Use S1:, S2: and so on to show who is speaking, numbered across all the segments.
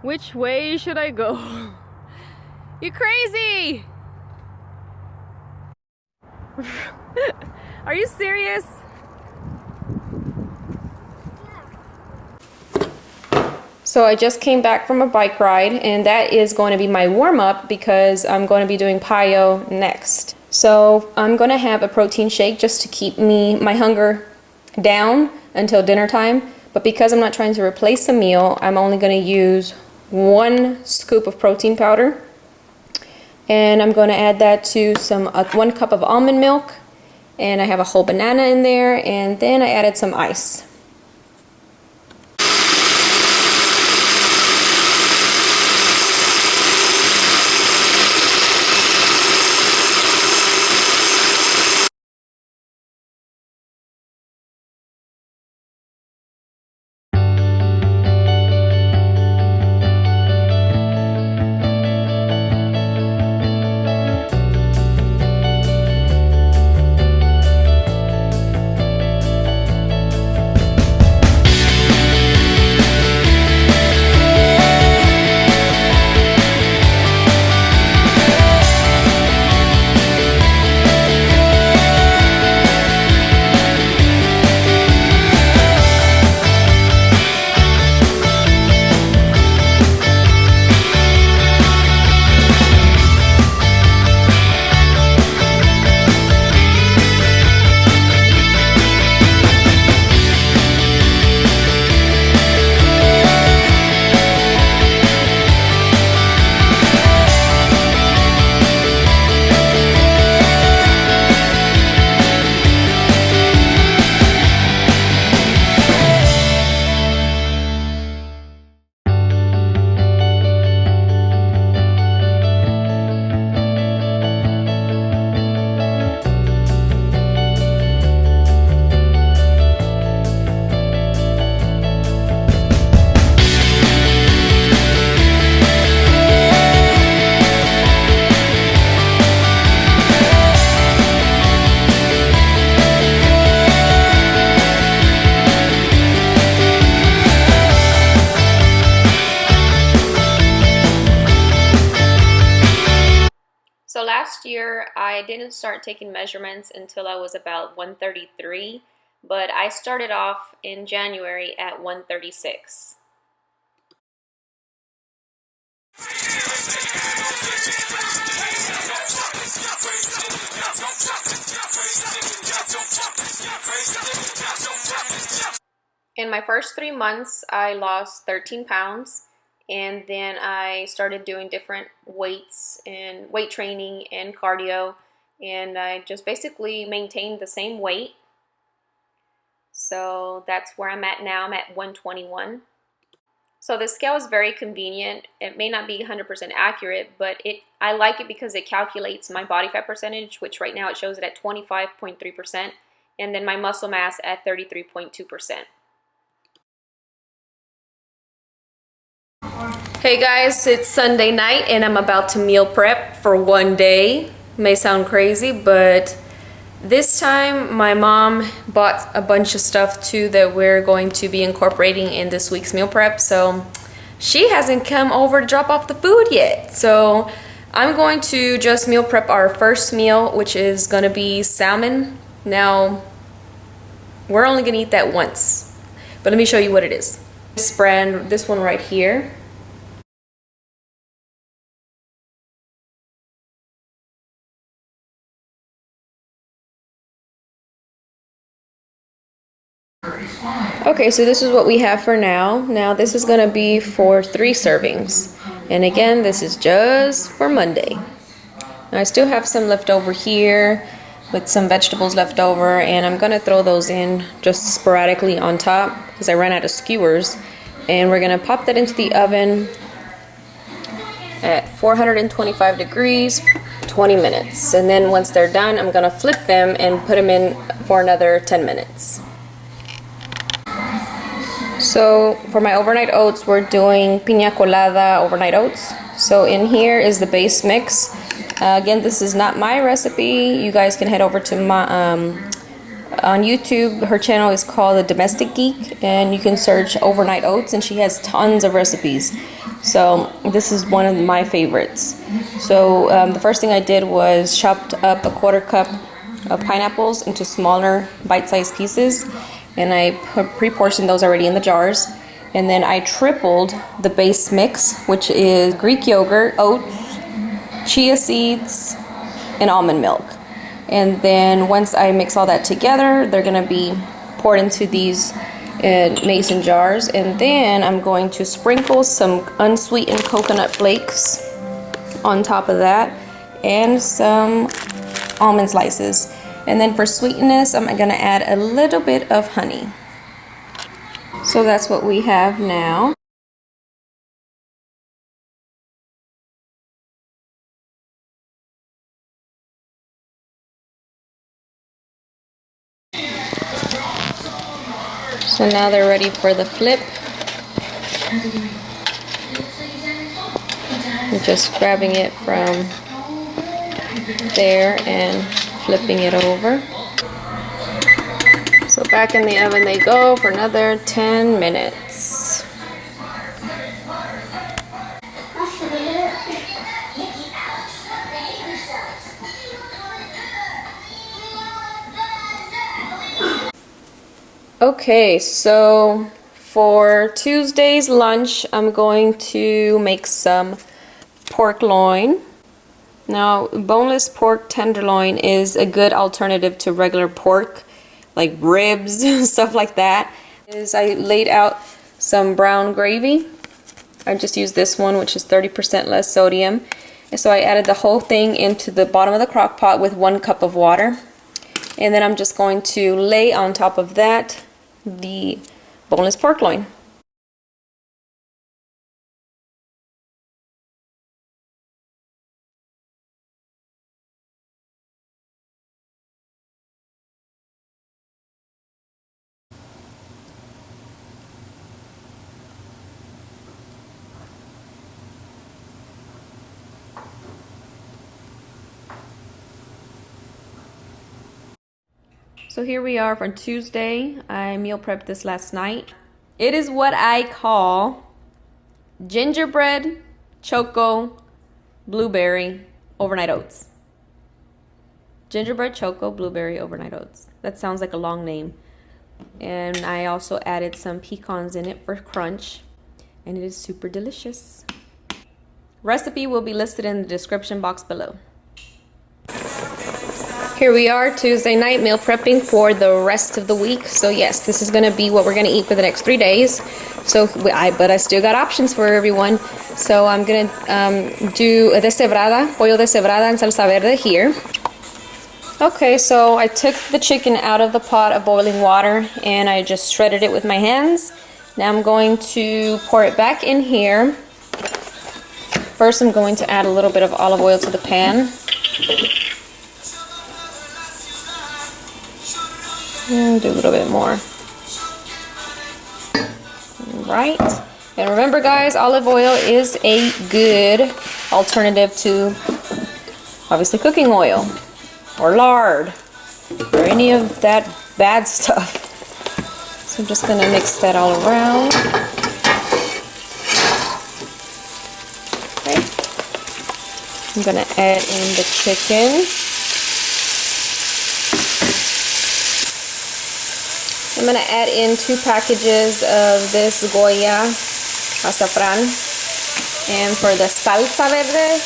S1: Which way should I go? You crazy? Are you serious? So I just came back from a bike ride, and that is going to be my warm-up because I'm going to be doing Payo next. So I'm going to have a protein shake just to keep my hunger down until dinner time. But because I'm not trying to replace a meal, I'm only going to use 1 scoop of protein powder. And I'm going to add that to 1 cup of almond milk. And I have a whole banana in there, and then I added some ice. So last year, I didn't start taking measurements until I was about 133, but I started off in January at 136. In my first 3 months, I lost 13 pounds. And then I started doing different weights and weight training and cardio, and I just basically maintained the same weight. So that's where I'm at now. I'm at 121. So the scale is very convenient. It may not be 100% accurate, but I like it because it calculates my body fat percentage, which right now it shows it at 25.3%, and then my muscle mass at 33.2%. Hey guys, it's Sunday night and I'm about to meal prep for one day. May sound crazy, but this time my mom bought a bunch of stuff too that we're going to be incorporating in this week's meal prep. So she hasn't come over to drop off the food yet. So I'm going to just meal prep our first meal, which is going to be salmon. Now, we're only going to eat that once, but let me show you what it is. This brand, this one right here. Okay, so this is what we have for now. Now this is going to be for 3 servings. And again, this is just for Monday. Now, I still have some left over here with some vegetables left over, and I'm going to throw those in just sporadically on top because I ran out of skewers. And we're going to pop that into the oven at 425 degrees, 20 minutes. And then once they're done, I'm going to flip them and put them in for another 10 minutes. So for my overnight oats, we're doing Pina Colada overnight oats. So in here is the base mix. Again, this is not my recipe. You guys can head over to my on YouTube. Her channel is called The Domestic Geek, and you can search overnight oats, and she has tons of recipes. So this is one of my favorites. So the first thing I did was chopped up a 1/4 cup of pineapples into smaller bite-sized pieces, and I pre-portioned those already in the jars. And then I tripled the base mix, which is Greek yogurt, oats, chia seeds, and almond milk. And then once I mix all that together, they're gonna be poured into these mason jars. And then I'm going to sprinkle some unsweetened coconut flakes on top of that and some almond slices. And then for sweetness, I'm gonna add a little bit of honey. So that's what we have now. So now they're ready for the flip. I'm just grabbing it from there and flipping it over. So back in the oven they go for another 10 minutes. Okay, so for Tuesday's lunch, I'm going to make some pork loin. Now, boneless pork tenderloin is a good alternative to regular pork, like ribs and stuff like that. I laid out some brown gravy. I just used this one, which is 30% less sodium. And so I added the whole thing into the bottom of the crock pot with 1 cup of water. And then I'm just going to lay on top of that the boneless pork loin. So here we are for Tuesday. I meal prepped this last night. It is what I call gingerbread, choco, blueberry, overnight oats. Gingerbread, choco, blueberry, overnight oats. That sounds like a long name. And I also added some pecans in it for crunch. And it is super delicious. Recipe will be listed in the description box below. Here we are, Tuesday night meal prepping for the rest of the week. So yes, this is gonna be what we're gonna eat for the next 3 days. But I still got options for everyone. So I'm gonna do a deshebrada, pollo deshebrada en salsa verde here. Okay, so I took the chicken out of the pot of boiling water and I just shredded it with my hands. Now I'm going to pour it back in here. First, I'm going to add a little bit of olive oil to the pan. And do a little bit more. Right. And remember guys, olive oil is a good alternative to obviously cooking oil or lard or any of that bad stuff. So I'm just going to mix that all around. Okay. I'm going to add in the chicken. I'm going to add in 2 packages of this Goya azafran. And for the salsa verde,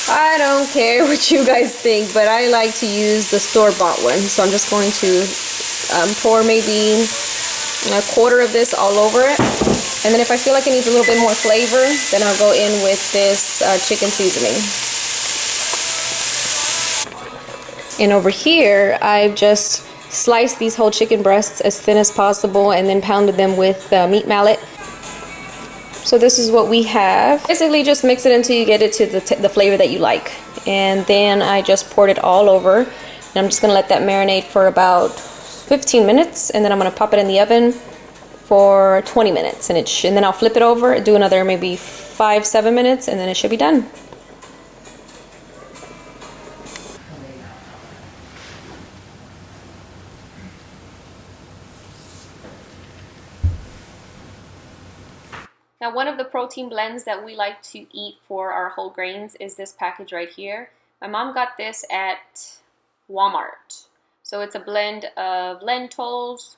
S1: I don't care what you guys think, but I like to use the store-bought one. So I'm just going to pour maybe 1/4 of this all over it. And then if I feel like it needs a little bit more flavor, then I'll go in with this chicken seasoning. And over here, I've just sliced these whole chicken breasts as thin as possible and then pounded them with meat mallet. So this is what we have. Basically just mix it until you get it to the flavor that you like. And then I just poured it all over. And I'm just going to let that marinate for about 15 minutes. And then I'm going to pop it in the oven for 20 minutes. And then I'll flip it over, do another maybe 5-7 minutes, and then it should be done. Now, one of the protein blends that we like to eat for our whole grains is this package right here. My mom got this at Walmart. So it's a blend of lentils,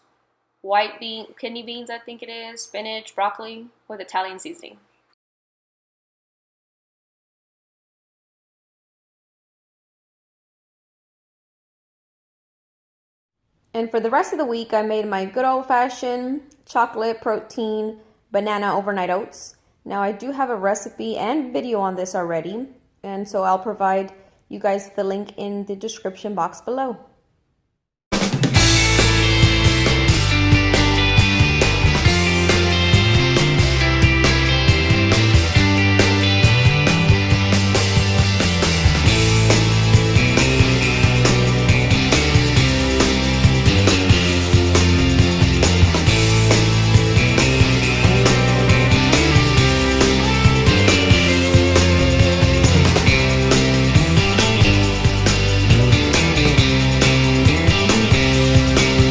S1: kidney beans, I think it is, spinach, broccoli, with Italian seasoning. And for the rest of the week, I made my good old-fashioned chocolate protein banana overnight oats. Now, I do have a recipe and video on this already, and so I'll provide you guys the link in the description box below.